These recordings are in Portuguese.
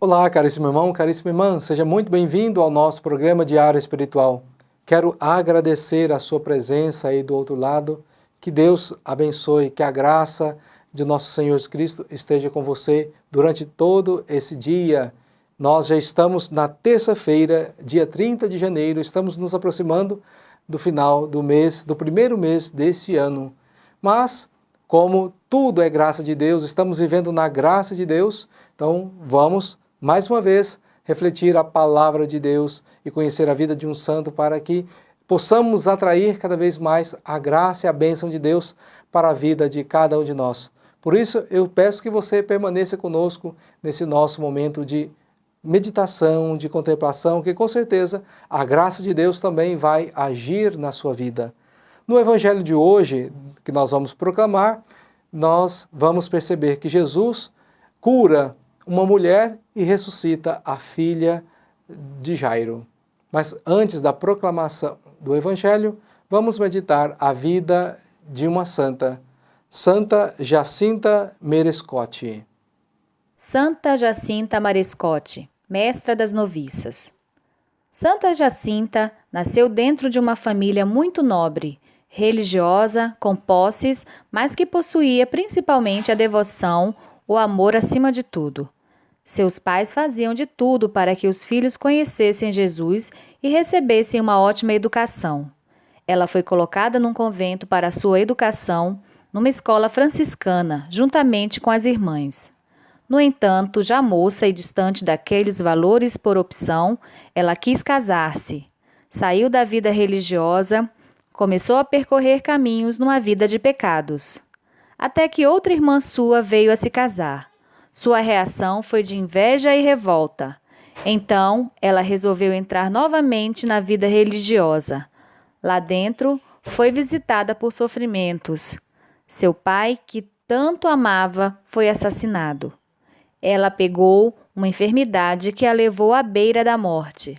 Olá, caríssimo irmão, caríssima irmã, seja muito bem-vindo ao nosso programa Diário Espiritual. Quero agradecer a sua presença aí do outro lado, que Deus abençoe, que a graça de nosso Senhor Jesus Cristo esteja com você durante todo esse dia. Nós já estamos na terça-feira, dia 30 de janeiro, estamos nos aproximando do final do mês, do primeiro mês desse ano. Mas, como tudo é graça de Deus, estamos vivendo na graça de Deus, então vamos mais uma vez, refletir a palavra de Deus e conhecer a vida de um santo para que possamos atrair cada vez mais a graça e a bênção de Deus para a vida de cada um de nós. Por isso, eu peço que você permaneça conosco nesse nosso momento de meditação, de contemplação, que com certeza a graça de Deus também vai agir na sua vida. No Evangelho de hoje, que nós vamos proclamar, nós vamos perceber que Jesus cura uma mulher e ressuscita a filha de Jairo. Mas antes da proclamação do Evangelho, vamos meditar a vida de uma santa, Santa Jacinta Marescotti. Santa Jacinta Marescotti, mestra das noviças. Santa Jacinta nasceu dentro de uma família muito nobre, religiosa, com posses, mas que possuía principalmente a devoção, o amor acima de tudo. Seus pais faziam de tudo para que os filhos conhecessem Jesus e recebessem uma ótima educação. Ela foi colocada num convento para sua educação, numa escola franciscana, juntamente com as irmãs. No entanto, já moça e distante daqueles valores por opção, ela quis casar-se. Saiu da vida religiosa, começou a percorrer caminhos numa vida de pecados. Até que outra irmã sua veio a se casar. Sua reação foi de inveja e revolta. Então, ela resolveu entrar novamente na vida religiosa. Lá dentro, foi visitada por sofrimentos. Seu pai, que tanto amava, foi assassinado. Ela pegou uma enfermidade que a levou à beira da morte.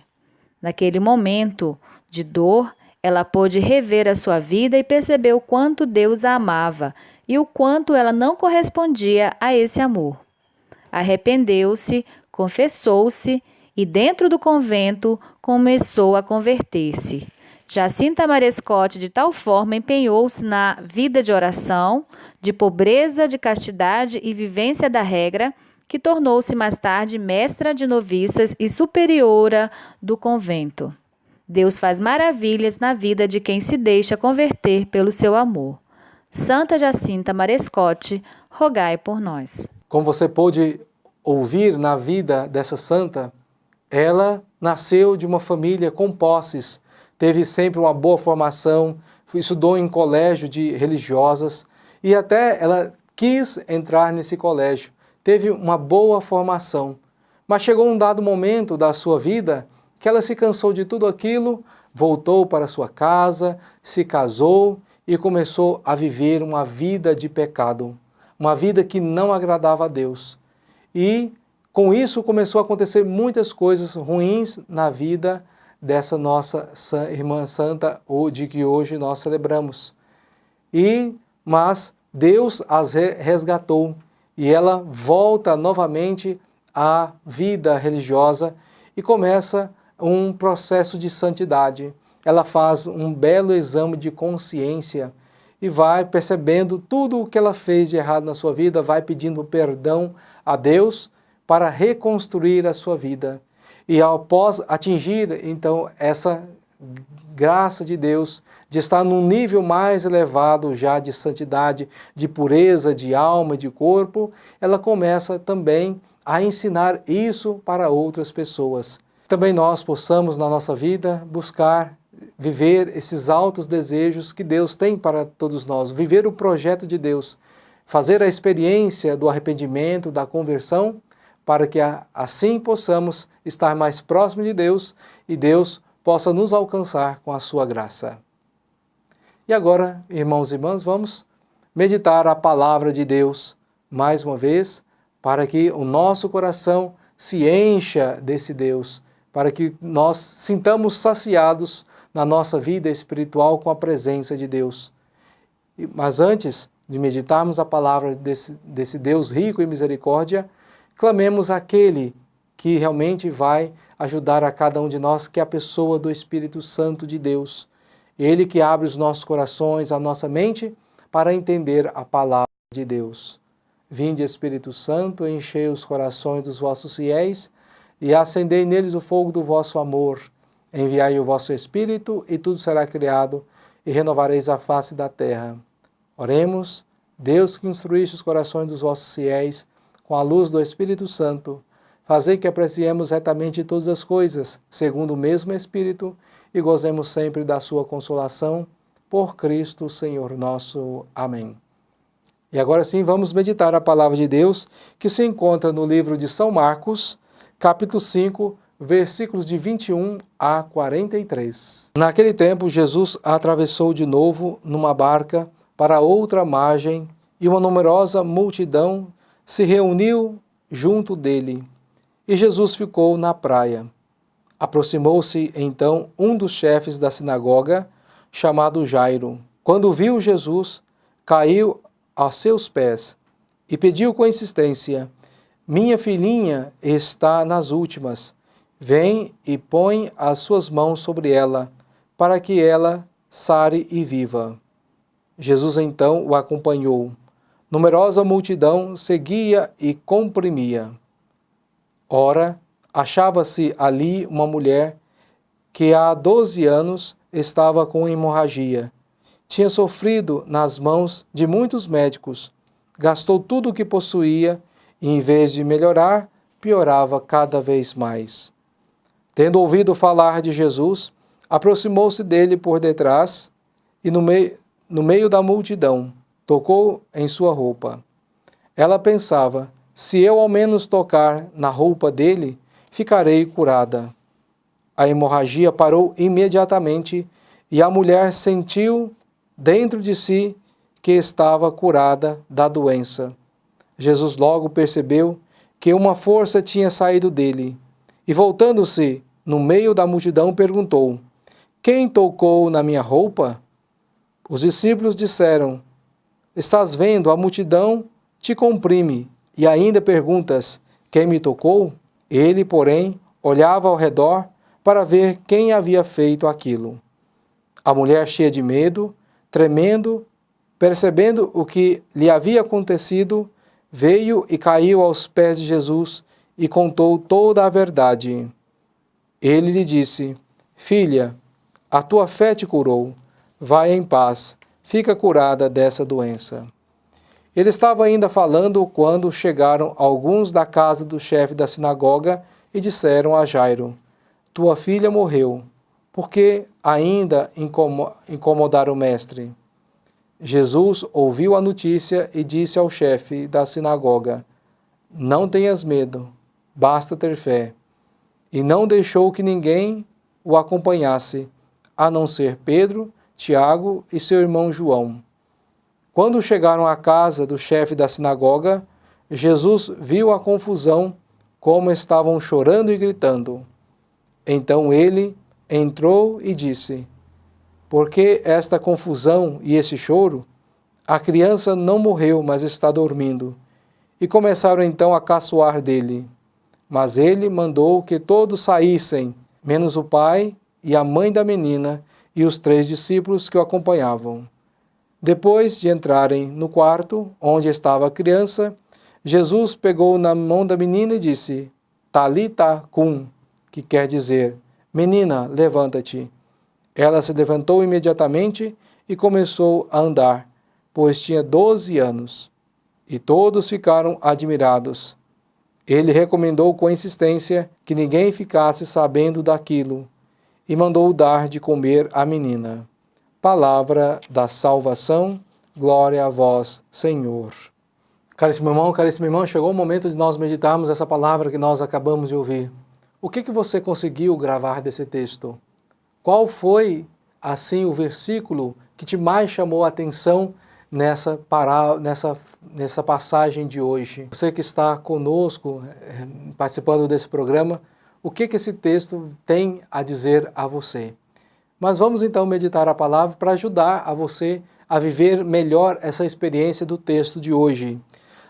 Naquele momento de dor, ela pôde rever a sua vida e percebeu o quanto Deus a amava e o quanto ela não correspondia a esse amor. Arrependeu-se, confessou-se e dentro do convento começou a converter-se. Jacinta Marescotti de tal forma empenhou-se na vida de oração, de pobreza, de castidade e vivência da regra, que tornou-se mais tarde mestra de noviças e superiora do convento. Deus faz maravilhas na vida de quem se deixa converter pelo seu amor. Santa Jacinta Marescotti, rogai por nós. Como você pôde ouvir na vida dessa santa, ela nasceu de uma família com posses, teve sempre uma boa formação, estudou em colégio de religiosas e até ela quis entrar nesse colégio, teve uma boa formação. Mas chegou um dado momento da sua vida que ela se cansou de tudo aquilo, voltou para sua casa, se casou e começou a viver uma vida de pecado, uma vida que não agradava a Deus. E com isso começou a acontecer muitas coisas ruins na vida dessa nossa irmã santa, de que hoje nós celebramos. Mas Deus as resgatou e ela volta novamente à vida religiosa e começa um processo de santidade. Ela faz um belo exame de consciência e vai percebendo tudo o que ela fez de errado na sua vida, vai pedindo perdão a Deus para reconstruir a sua vida. E após atingir, então, essa graça de Deus, de estar num nível mais elevado já de santidade, de pureza de alma e de corpo, ela começa também a ensinar isso para outras pessoas. Também nós possamos, na nossa vida, buscar viver esses altos desejos que Deus tem para todos nós, viver o projeto de Deus, fazer a experiência do arrependimento, da conversão, para que assim possamos estar mais próximos de Deus e Deus possa nos alcançar com a sua graça. E agora, irmãos e irmãs, vamos meditar a palavra de Deus mais uma vez, para que o nosso coração se encha desse Deus, para que nós sintamos saciados na nossa vida espiritual com a presença de Deus. Mas antes de meditarmos a palavra desse Deus rico em misericórdia, clamemos àquele que realmente vai ajudar a cada um de nós, que é a pessoa do Espírito Santo de Deus. Ele que abre os nossos corações, a nossa mente, para entender a palavra de Deus. Vinde, Espírito Santo, enchei os corações dos vossos fiéis e acendei neles o fogo do vosso amor. Enviai o vosso Espírito e tudo será criado e renovareis a face da terra. Oremos, Deus que instruíste os corações dos vossos fiéis com a luz do Espírito Santo, fazei que apreciemos retamente todas as coisas, segundo o mesmo Espírito, e gozemos sempre da sua consolação, por Cristo, Senhor nosso. Amém. E agora sim, vamos meditar a palavra de Deus, que se encontra no livro de São Marcos, capítulo 5, versículos de 21 a 43. Naquele tempo, Jesus atravessou de novo numa barca para outra margem, e uma numerosa multidão se reuniu junto dele, e Jesus ficou na praia. Aproximou-se então um dos chefes da sinagoga, chamado Jairo. Quando viu Jesus, caiu aos seus pés e pediu com insistência: minha filhinha está nas últimas. Vem e põe as suas mãos sobre ela, para que ela sare e viva. Jesus então o acompanhou. Numerosa multidão seguia e comprimia. Ora, achava-se ali uma mulher que há 12 anos estava com hemorragia. Tinha sofrido nas mãos de muitos médicos, gastou tudo o que possuía e, em vez de melhorar, piorava cada vez mais. Tendo ouvido falar de Jesus, aproximou-se dele por detrás e, no meio da multidão, tocou em sua roupa. Ela pensava: se eu ao menos tocar na roupa dele, ficarei curada. A hemorragia parou imediatamente e a mulher sentiu dentro de si que estava curada da doença. Jesus logo percebeu que uma força tinha saído dele e, voltando-se no meio da multidão, perguntou: quem tocou na minha roupa? Os discípulos disseram: estás vendo, a multidão te comprime e ainda perguntas: quem me tocou? Ele, porém, olhava ao redor para ver quem havia feito aquilo. A mulher, cheia de medo, tremendo, percebendo o que lhe havia acontecido, veio e caiu aos pés de Jesus e contou toda a verdade. Ele lhe disse: filha, a tua fé te curou. Vai em paz, fica curada dessa doença. Ele estava ainda falando quando chegaram alguns da casa do chefe da sinagoga e disseram a Jairo: tua filha morreu, porque ainda incomodar o mestre. Jesus ouviu a notícia e disse ao chefe da sinagoga: não tenhas medo, basta ter fé. E não deixou que ninguém o acompanhasse, a não ser Pedro, Tiago e seu irmão João. Quando chegaram à casa do chefe da sinagoga, Jesus viu a confusão, como estavam chorando e gritando. Então ele entrou e disse: por que esta confusão e esse choro? A criança não morreu, mas está dormindo. E começaram então a caçoar dele. Mas ele mandou que todos saíssem, menos o pai e a mãe da menina e os 3 discípulos que o acompanhavam. Depois de entrarem no quarto onde estava a criança, Jesus pegou na mão da menina e disse: Talita cum, que quer dizer: menina, levanta-te. Ela se levantou imediatamente e começou a andar, pois tinha 12 anos. E todos ficaram admirados. Ele recomendou com insistência que ninguém ficasse sabendo daquilo e mandou dar de comer à menina. Palavra da salvação, glória a vós, Senhor. Caríssimo irmão, caríssima irmã, chegou o momento de nós meditarmos essa palavra que nós acabamos de ouvir. O que você conseguiu gravar desse texto? Qual foi, assim, o versículo que te mais chamou a atenção nessa passagem de hoje? Você que está conosco, participando desse programa, o que esse texto tem a dizer a você? Mas vamos então meditar a palavra para ajudar a você a viver melhor essa experiência do texto de hoje.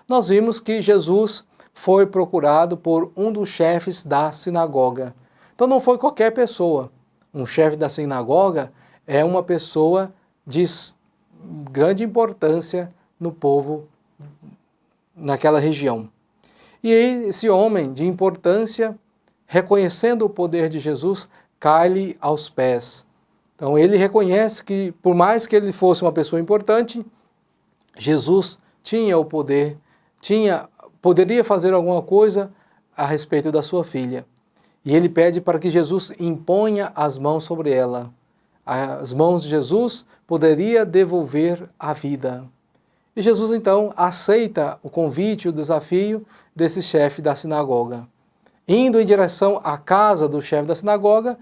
Nós vimos que Jesus foi procurado por um dos chefes da sinagoga. Então não foi qualquer pessoa. Um chefe da sinagoga é uma pessoa de grande importância no povo naquela região. E aí, esse homem de importância, reconhecendo o poder de Jesus, cai-lhe aos pés. Então ele reconhece que, por mais que ele fosse uma pessoa importante, Jesus tinha o poder, poderia fazer alguma coisa a respeito da sua filha. E ele pede para que Jesus imponha as mãos sobre ela. As mãos de Jesus poderia devolver a vida. E Jesus então aceita o convite, o desafio desse chefe da sinagoga. Indo em direção à casa do chefe da sinagoga,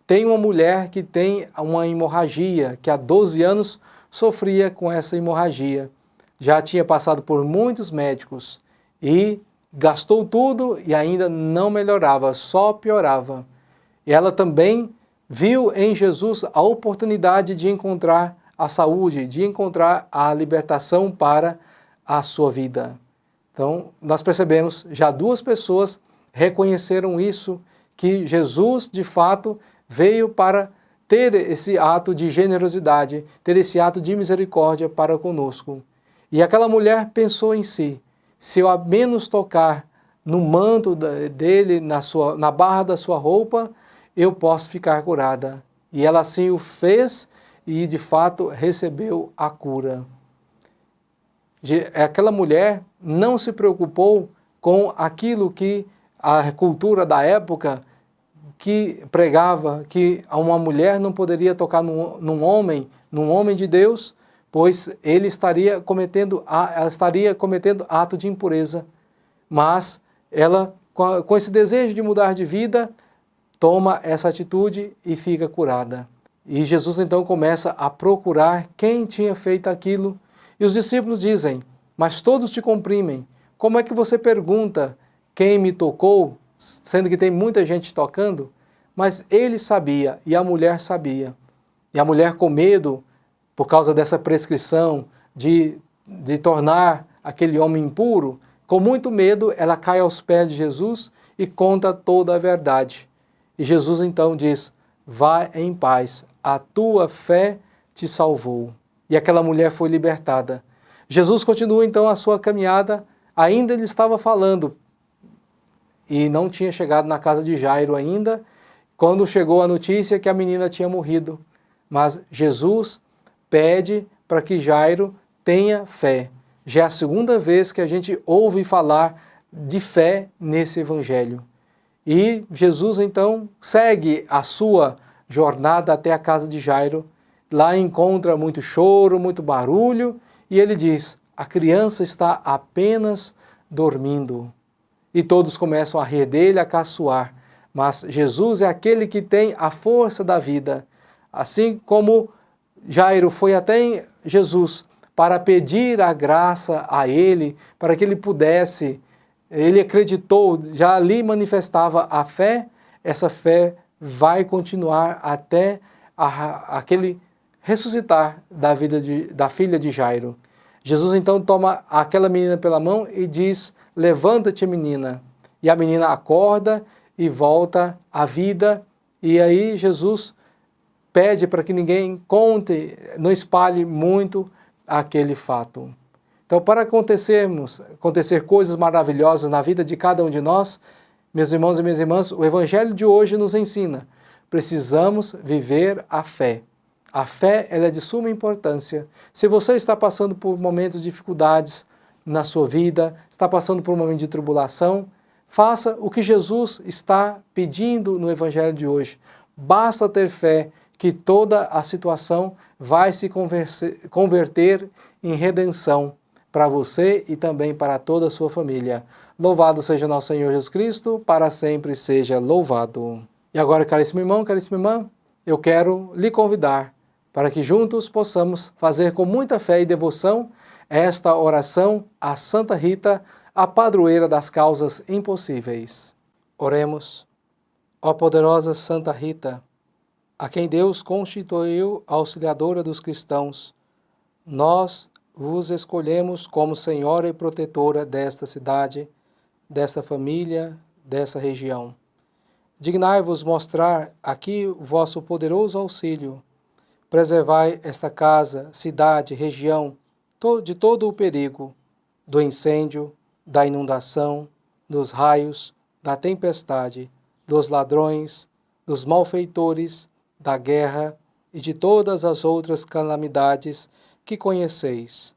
tem uma mulher que tem uma hemorragia, que há 12 anos sofria com essa hemorragia. Já tinha passado por muitos médicos e gastou tudo e ainda não melhorava, só piorava. E ela também viu em Jesus a oportunidade de encontrar a saúde, de encontrar a libertação para a sua vida. Então, nós percebemos, já duas pessoas reconheceram isso, que Jesus, de fato, veio para ter esse ato de generosidade, ter esse ato de misericórdia para conosco. E aquela mulher pensou em si, se eu ao menos tocar no manto dele, na barra da sua roupa, eu posso ficar curada. E ela assim o fez e de fato recebeu a cura. Aquela mulher não se preocupou com aquilo que a cultura da época que pregava que uma mulher não poderia tocar num homem de Deus, pois ela estaria cometendo ato de impureza. Mas ela, com esse desejo de mudar de vida, toma essa atitude e fica curada. E Jesus então começa a procurar quem tinha feito aquilo. E os discípulos dizem, mas todos te comprimem. Como é que você pergunta quem me tocou, sendo que tem muita gente tocando? Mas ele sabia e a mulher sabia. E a mulher, com medo, por causa dessa prescrição de tornar aquele homem impuro, com muito medo, ela cai aos pés de Jesus e conta toda a verdade. E Jesus então diz, vá em paz, a tua fé te salvou. E aquela mulher foi libertada. Jesus continua então a sua caminhada, ainda ele estava falando, e não tinha chegado na casa de Jairo ainda, quando chegou a notícia que a menina tinha morrido. Mas Jesus pede para que Jairo tenha fé. Já é a segunda vez que a gente ouve falar de fé nesse evangelho. E Jesus então segue a sua jornada até a casa de Jairo. Lá encontra muito choro, muito barulho, e ele diz, a criança está apenas dormindo. E todos começam a rir dele, a caçoar. Mas Jesus é aquele que tem a força da vida. Assim como Jairo foi até Jesus para pedir a graça a ele, para que ele pudesse, ele acreditou, já ali manifestava a fé, essa fé vai continuar até aquele ressuscitar da vida da filha de Jairo. Jesus então toma aquela menina pela mão e diz, levanta-te, menina. E a menina acorda e volta à vida. E aí Jesus pede para que ninguém conte, não espalhe muito aquele fato. Então, para acontecer coisas maravilhosas na vida de cada um de nós, meus irmãos e minhas irmãs, o Evangelho de hoje nos ensina, precisamos viver a fé. A fé, ela é de suma importância. Se você está passando por momentos de dificuldades na sua vida, está passando por um momento de tribulação, faça o que Jesus está pedindo no Evangelho de hoje. Basta ter fé que toda a situação vai se converter em redenção para você e também para toda a sua família. Louvado seja nosso Senhor Jesus Cristo, para sempre seja louvado. E agora, caríssimo irmão, caríssima irmã, eu quero lhe convidar para que juntos possamos fazer com muita fé e devoção esta oração a Santa Rita, a padroeira das causas impossíveis. Oremos. Ó poderosa Santa Rita, a quem Deus constituiu auxiliadora dos cristãos, nós vos escolhemos como senhora e protetora desta cidade, desta família, dessa região. Dignai-vos mostrar aqui o vosso poderoso auxílio. Preservai esta casa, cidade, região, de todo o perigo, do incêndio, da inundação, dos raios, da tempestade, dos ladrões, dos malfeitores, da guerra e de todas as outras calamidades que conheceis.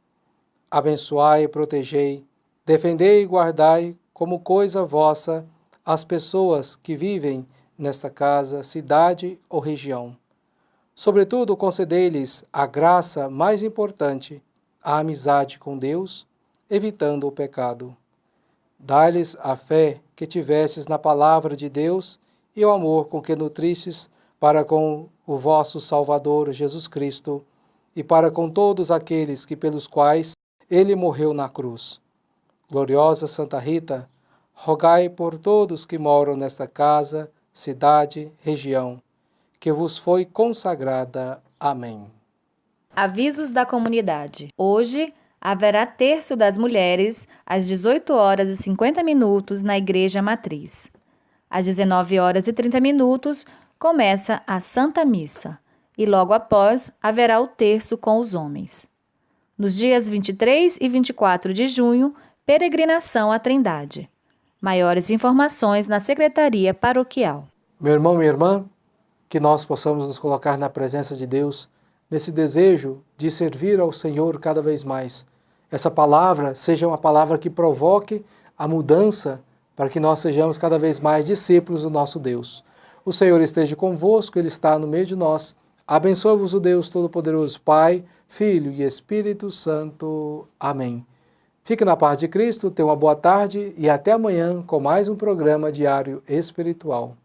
Abençoai e protegei, defendei e guardai como coisa vossa as pessoas que vivem nesta casa, cidade ou região. Sobretudo, concedei-lhes a graça mais importante, a amizade com Deus, evitando o pecado. Dai-lhes a fé que tivestes na palavra de Deus e o amor com que nutristes para com o vosso Salvador Jesus Cristo e para com todos aqueles pelos quais ele morreu na cruz. Gloriosa Santa Rita, rogai por todos que moram nesta casa, cidade, região, que vos foi consagrada. Amém. Avisos da comunidade. Hoje haverá Terço das Mulheres às 18h50 na Igreja Matriz. Às 19h30 começa a Santa Missa e logo após haverá o Terço com os homens. Nos dias 23 e 24 de junho, peregrinação à Trindade. Maiores informações na Secretaria Paroquial. Meu irmão, minha irmã, que nós possamos nos colocar na presença de Deus, nesse desejo de servir ao Senhor cada vez mais. Essa palavra seja uma palavra que provoque a mudança para que nós sejamos cada vez mais discípulos do nosso Deus. O Senhor esteja convosco, Ele está no meio de nós. Abençoe-vos o Deus Todo-Poderoso, Pai, Filho e Espírito Santo. Amém. Fique na paz de Cristo, tenha uma boa tarde e até amanhã com mais um programa diário espiritual.